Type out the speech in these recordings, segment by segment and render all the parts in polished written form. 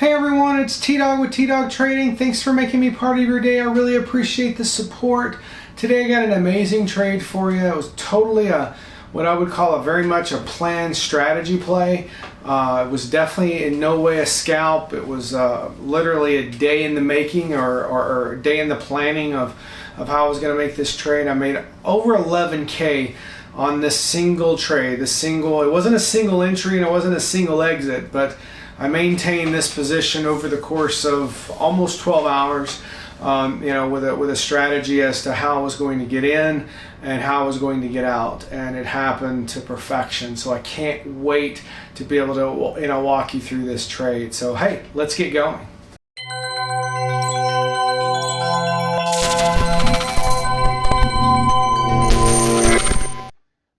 Hey everyone, it's Tdawg with Tdawg Trading. Thanks for making me part of your day. I really appreciate the support. Today I got an amazing trade for you. It was totally what I would call very much a planned strategy play. It was definitely in no way a scalp. It was literally a day in the making or a day in the planning of how I was going to make this trade. I made over 11K on this single trade. It wasn't a single entry and it wasn't a single exit, but I maintained this position over the course of almost 12 hours, with a strategy as to how I was going to get in and how I was going to get out, and it happened to perfection. So I can't wait to be able to walk you through this trade. So hey, let's get going.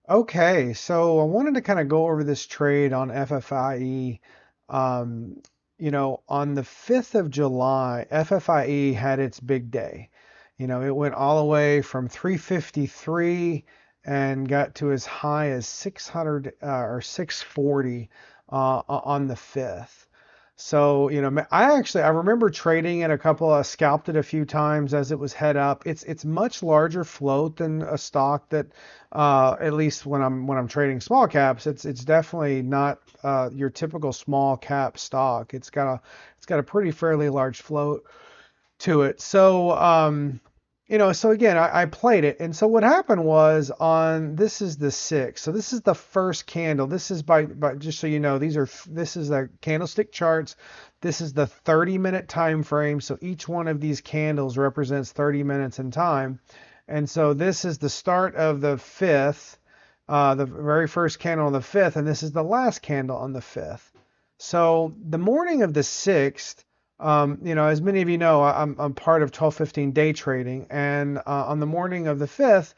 Okay, so I wanted to kind of go over this trade on FFIE. On the 5th of July, FFIE had its big day. It went all the way from 353 and got to as high as 600 or 640 on the 5th. So, I remember trading it a couple, scalped it a few times as it was head up. It's much larger float than a stock that, at least when I'm trading small caps, it's definitely not your typical small cap stock. It's got a pretty fairly large float to it. So, so again, I played it. And so what happened was this is the 6th. So this is the first candle. This is by just so you know, this is the candlestick charts. This is the 30-minute time frame. So each one of these candles represents 30 minutes in time. And so this is the start of the 5th, the very first candle on the 5th, and this is the last candle on the 5th. So the morning of the 6th, as many of you know, I'm part of 1215 day trading, and on the morning of the 5th,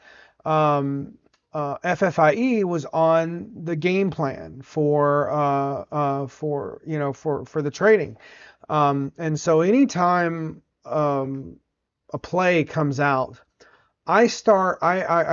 FFIE was on the game plan for the trading, and so anytime a play comes out, I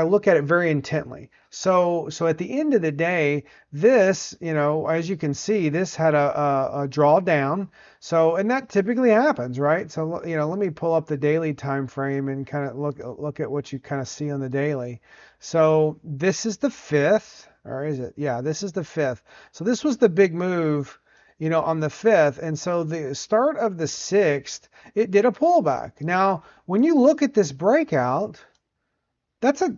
look at it very intently. So at the end of the day, this, as you can see, this had a drawdown. So, and that typically happens, right? So, let me pull up the daily time frame and kind of look at what you kind of see on the daily. So this is the 5th, or is it? Yeah, this is the 5th. So this was the big move, on the 5th. And so the start of the 6th, it did a pullback. Now, when you look at this breakout,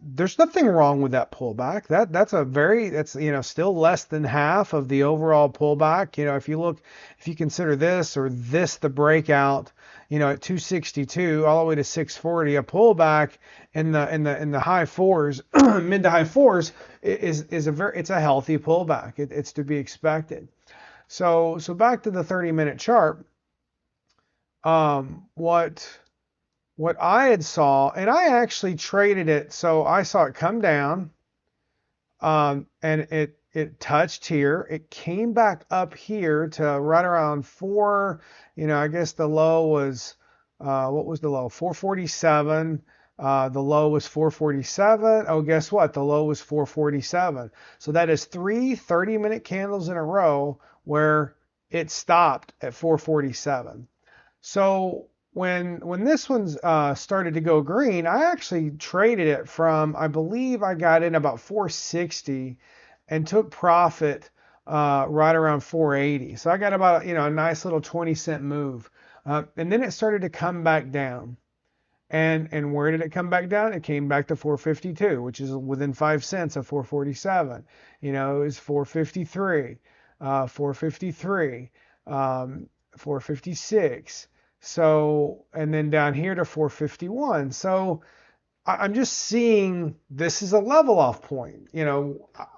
there's nothing wrong with that pullback. That's still less than half of the overall pullback. If you consider this or this the breakout, at 262 all the way to 640, a pullback in the high fours, mid to high fours it's a healthy pullback. It's to be expected. So back to the 30-minute chart. What I had saw, and I actually traded it, so I saw it come down, and it touched here. It came back up here to right around 4. I guess the low was, what was the low? 447. The low was 447. Oh, guess what? The low was 447. So that is 3 30-minute candles in a row where it stopped at 447. So when this one's started to go green, I actually traded it from, I believe I got in about 460 and took profit right around 480. So I got about a nice little 20-cent move. And then it started to come back down. And where did it come back down? It came back to 452, which is within 5 cents of 447. It was 453, 453, 456. So, and then down here to 451. So I'm just seeing this is a level off point.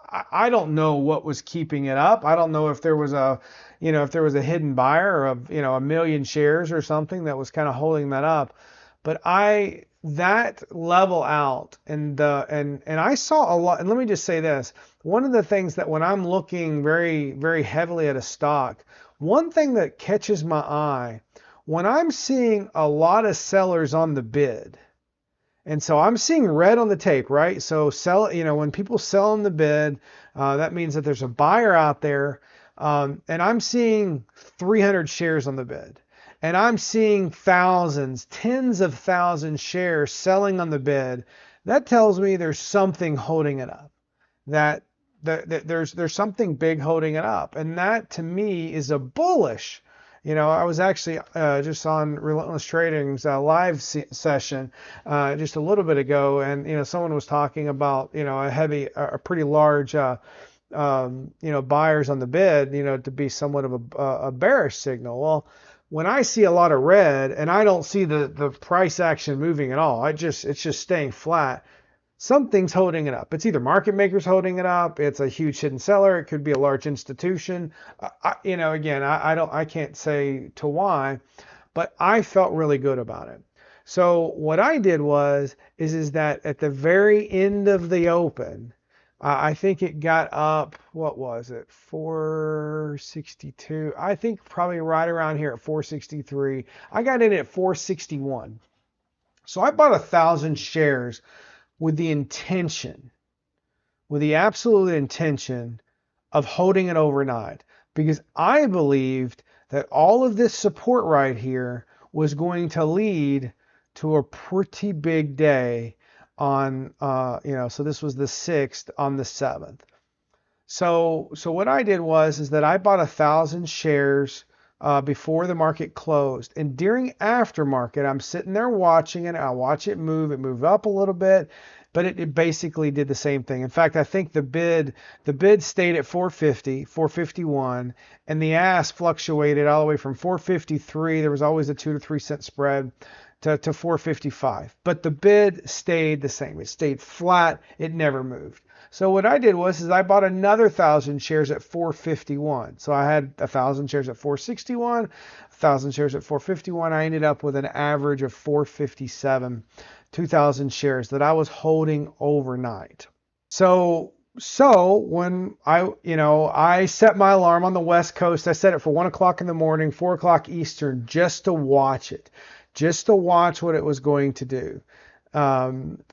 I don't know what was keeping it up. I don't know if there was a hidden buyer of, 1 million shares or something that was kind of holding that up. But that level out and I saw a lot. And let me just say this. One of the things that when I'm looking very, very heavily at a stock, one thing that catches my eye, when I'm seeing a lot of sellers on the bid, and so I'm seeing red on the tape, right? So when people sell on the bid, that means that there's a buyer out there. And I'm seeing 300 shares on the bid. And I'm seeing thousands, tens of thousands shares selling on the bid. That tells me there's something holding it up. That, there's something big holding it up. And that to me is a bullish. I was actually just on Relentless Trading's live session just a little bit ago, and someone was talking about a pretty large buyers on the bid, to be somewhat of a bearish signal. Well, when I see a lot of red and I don't see the price action moving at all, it's just staying flat. Something's holding it up. It's either market makers holding it up. It's a huge hidden seller. It could be a large institution. Again, I can't say to why, but I felt really good about it. So what I did is that at the very end of the open, I think it got up, what was it, 462? I think probably right around here at 463. I got in at 461. So I bought 1,000 shares with the absolute intention of holding it overnight, because I believed that all of this support right here was going to lead to a pretty big day on, so this was the 6th on the 7th. So what I did is that I bought 1,000 shares before the market closed, and during aftermarket, I'm sitting there watching it. I watch it move. It moved up a little bit, but it basically did the same thing. In fact, I think the bid stayed at 450, 451, and the ask fluctuated all the way from 453. There was always a 2 to 3 cent spread to 455, but the bid stayed the same. It stayed flat. It never moved. So what I did is I bought another 1,000 shares at 451. So I had 1,000 shares at 461, 1,000 shares at 451. I ended up with an average of 457, 2,000 shares that I was holding overnight. So when I set my alarm on the West Coast, I set it for 1 o'clock in the morning, 4 o'clock Eastern, just to watch it, just to watch what it was going to do. And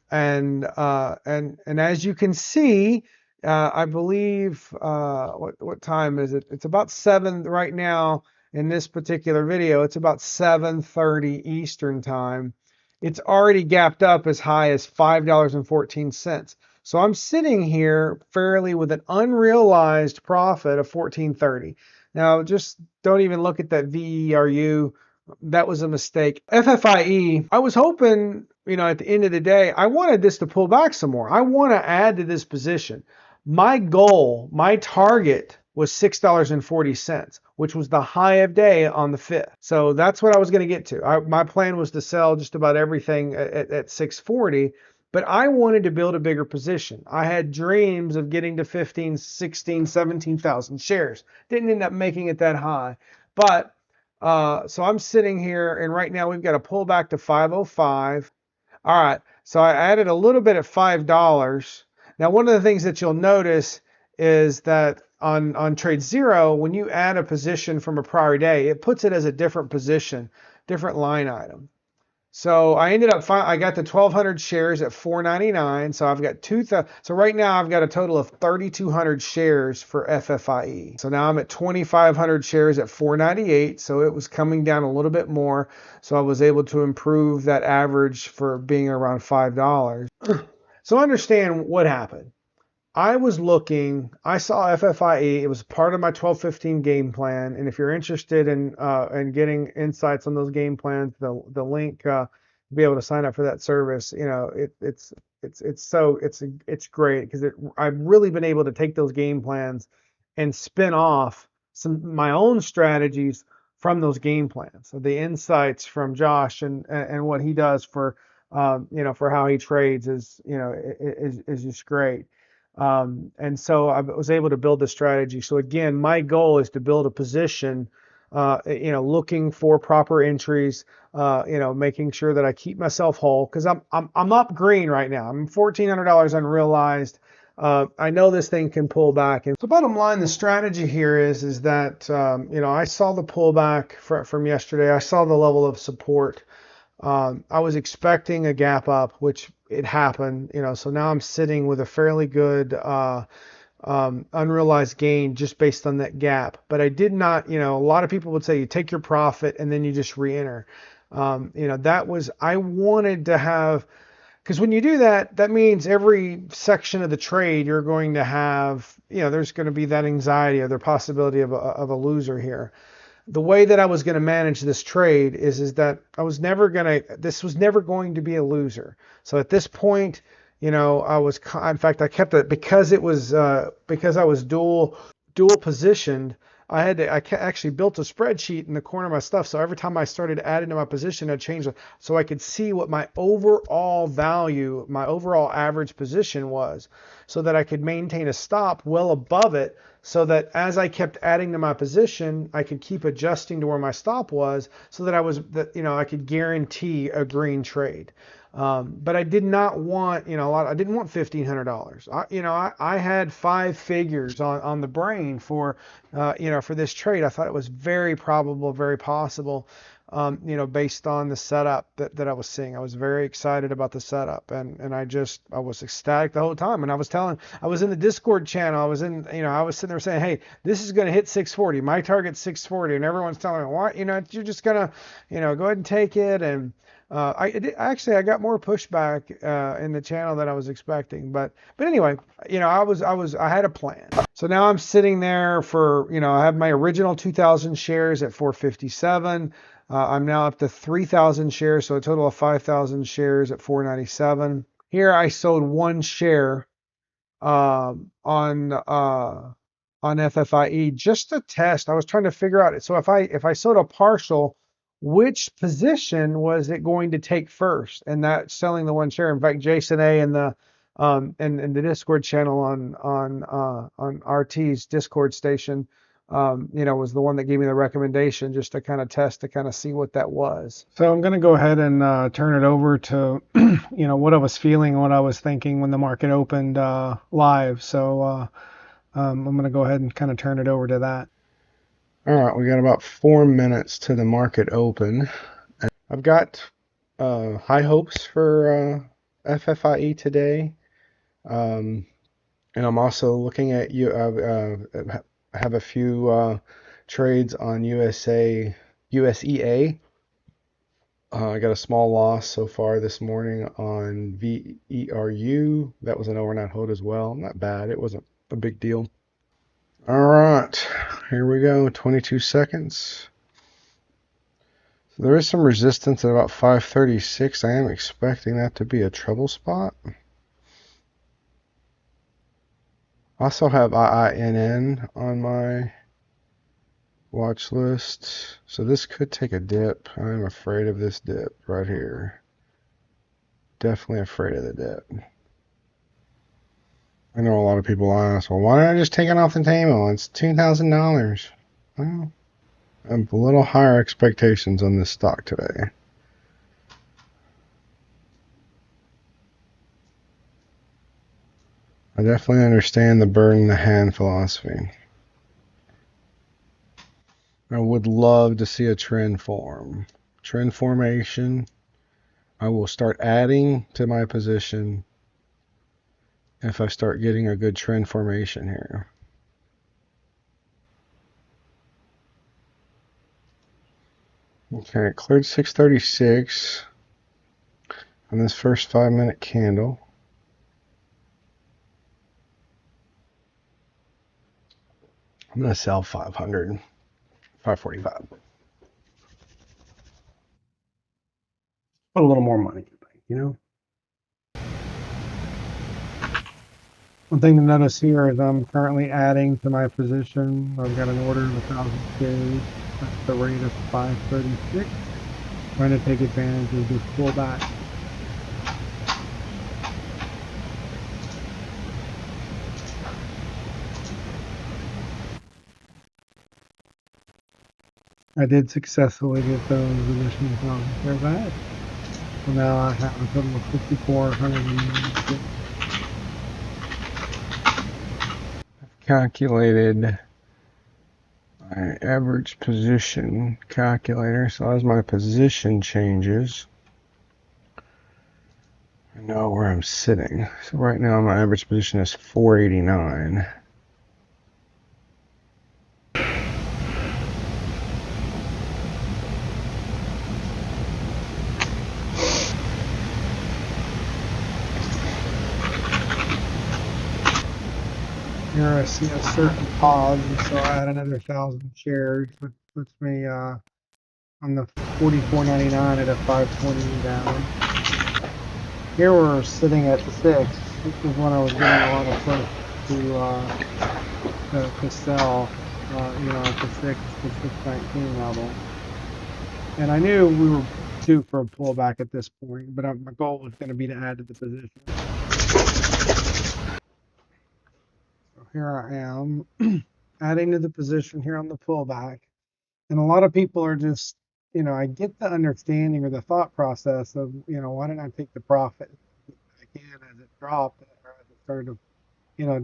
as you can see, I believe, what time is it? It's about 7 right now in this particular video. It's about 7:30 Eastern time. It's already gapped up as high as $5.14. So I'm sitting here fairly with an unrealized profit of $14.30. Now, just don't even look at that VERU. That was a mistake. FFIE, I was hoping, at the end of the day, I wanted this to pull back some more. I want to add to this position. My goal, my target was $6.40, which was the high of day on the 5th. So that's what I was going to get to. My plan was to sell just about everything at 640, but I wanted to build a bigger position. I had dreams of getting to 15, 16, 17,000 shares. Didn't end up making it that high, but so I'm sitting here, and right now we've got a pullback to 505. All right, so I added a little bit at $5. Now, one of the things that you'll notice is that on Trade Zero, when you add a position from a prior day, it puts it as a different position, different line item. So I ended up, I got the 1,200 shares at $4.99. So I've got so right now I've got a total of 3,200 shares for FFIE. So now I'm at 2,500 shares at $4.98. So it was coming down a little bit more. So I was able to improve that average for being around $5. So understand what happened. I saw FFIE. It was part of my 12-15 game plan. And if you're interested in getting insights on those game plans, the link to be able to sign up for that service, it's great because I've really been able to take those game plans and spin off my own strategies from those game plans. So the insights from Josh and what he does for for how he trades is just great. And so I was able to build the strategy. So again, my goal is to build a position, looking for proper entries, making sure that I keep myself whole because I'm up green right now. I'm $1,400 unrealized. I know this thing can pull back. And so bottom line, the strategy here is that, I saw the pullback from yesterday. I saw the level of support. I was expecting a gap up, which it happened, so now I'm sitting with a fairly good unrealized gain just based on that gap. But I did not, a lot of people would say you take your profit and then you just re-enter. I wanted to have, because when you do that, that means every section of the trade you're going to have, there's going to be that anxiety or the possibility of a loser here. The way that I was going to manage this trade is that this was never going to be a loser. So at this point, in fact, I kept it because because I was dual positioned. Actually built a spreadsheet in the corner of my stuff. So every time I started adding to my position, I'd change it so I could see what my overall value, my overall average position was, so that I could maintain a stop well above it, so that as I kept adding to my position, I could keep adjusting to where my stop was, so that I could guarantee a green trade. But I did not want, I didn't want $1,500. I had five figures on the brain for this trade. I thought it was very probable, very possible, based on the setup that I was seeing. I was very excited about the setup, and I was ecstatic the whole time. And I was in the Discord channel. I was sitting there saying, hey, this is going to hit 640. My target's 640, and everyone's telling me, what, you're just gonna, go ahead and take it. And I got more pushback in the channel than I was expecting, but anyway, I had a plan. So now I'm sitting there for, I have my original 2,000 shares at 457. I'm now up to 3,000 shares, so a total of 5,000 shares at 497. Here I sold one share on FFIE just to test. I was trying to figure out it. So if I sold a partial, which position was it going to take first? And that's selling the one share. In fact, Jason A in the Discord channel on RT's Discord station, was the one that gave me the recommendation just to kind of test, to kind of see what that was. So I'm going to go ahead and turn it over to, what I was feeling, what I was thinking when the market opened live. So I'm going to go ahead and kind of turn it over to that. All right, we got about 4 minutes to the market open. I've got high hopes for FFIE today. And I'm also looking at I have a few trades on USEA. I got a small loss so far this morning on VERU. That was an overnight hold as well. Not bad. It wasn't a big deal. All right, here we go. 22 seconds. So there is some resistance at about 536. I am expecting that to be a trouble spot. I also have IINN on my watch list. So this could take a dip. I'm afraid of this dip right here. Definitely afraid of the dip. I know a lot of people ask, well, why don't I just take it off the table? It's $2,000. Well, I have a little higher expectations on this stock today. I definitely understand the bird in the hand philosophy. I would love to see a trend form. Trend formation. I will start adding to my position if I start getting a good trend formation here. Okay, it cleared 636 on this first 5-minute candle. I'm going to sell 500, 545. Put a little more money, One thing to notice here is I'm currently adding to my position. I've got an order of 1,000 shares at the rate of 536. Trying to take advantage of this pullback. I did successfully get those additional 1,000 shares added. So now I have a total of 5,496. I've calculated my average position calculator. So as my position changes, I know where I'm sitting. So right now my average position is 489. Here I see a certain pause, so I add another 1,000 shares, which puts me on the 44.99 at a 520 down. Here we're sitting at 6. This is when I was getting a lot of push to sell, at the 6 to 619 level. And I knew we were due for a pullback at this point, but my goal was going to be to add to the position. So here I am adding to the position here on the pullback. And a lot of people are just, I get the understanding or the thought process of, why didn't I take the profit again as it dropped or as it started,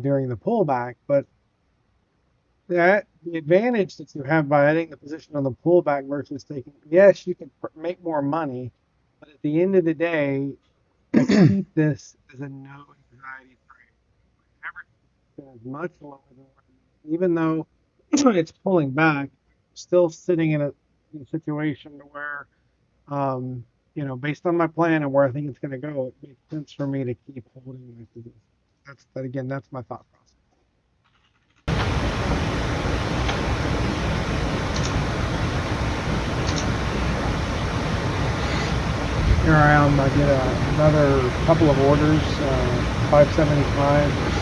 during the pullback. But the advantage that you have by adding the position on the pullback versus taking, yes, you can make more money, but at the end of the day, I keep this as a no anxiety trade. Never been as much lower than what it is, even though it's pulling back, still sitting in a situation where, based on my plan and where I think it's going to go, it makes sense for me to keep holding my position. That's my thought process. Here I am. I get another couple of orders, 575.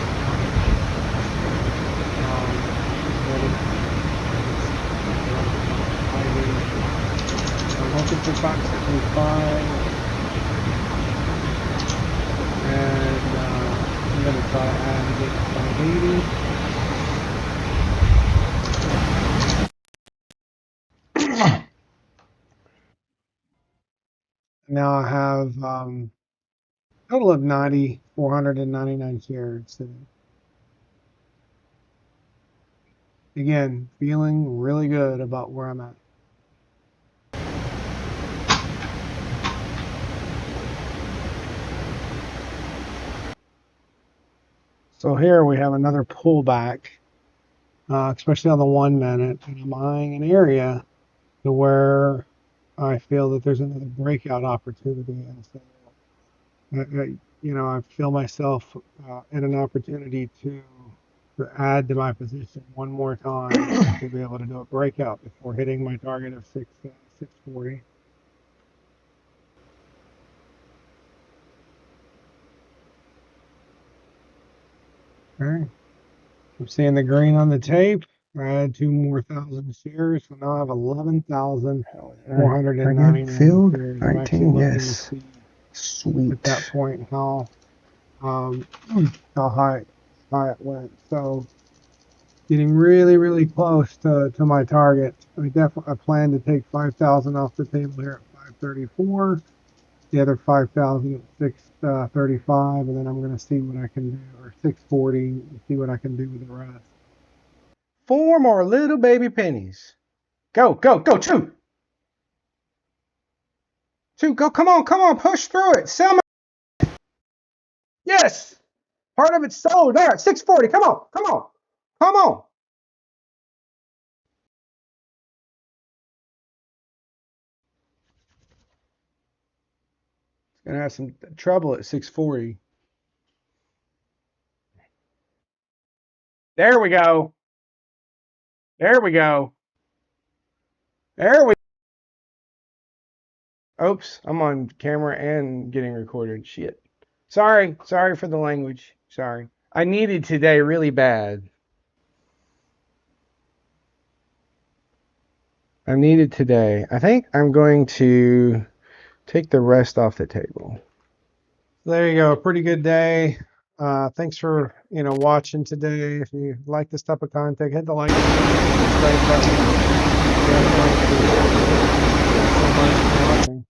I'm looking for 575, and I'm going to try to add to get 580. Now I have a total of 499 shares today. Again, feeling really good about where I'm at. So here we have another pullback, especially on the 1 minute, and I'm eyeing an area to where I feel that there's another breakout opportunity, and so I feel myself in an opportunity to add to my position one more time to be able to do a breakout before hitting my target of 640. Okay, I'm seeing the green on the tape. I had 2 more thousand shares, so now I have 11,499 filled. shares. 19, yes. Sweet. At that point, how high it went. So getting really, really close to my target. I plan to take 5,000 off the table here at 534. The other 5,000 at 635, and then I'm going to see what I can do, or 640, and see what I can do with the rest. 4 more little baby pennies. Go, chew. Chew, go, come on, push through it. Sell my. Yes, part of it's sold. All right, 640. Come on. It's gonna have some trouble at 640. There we go. Oops, I'm on camera and getting recorded. Shit. Sorry for the language. Sorry. I needed today really bad. I think I'm going to take the rest off the table. There you go. Pretty good day. Thanks for watching today. If you like this type of content, hit the like button, subscribe button. Thanks so much for watching.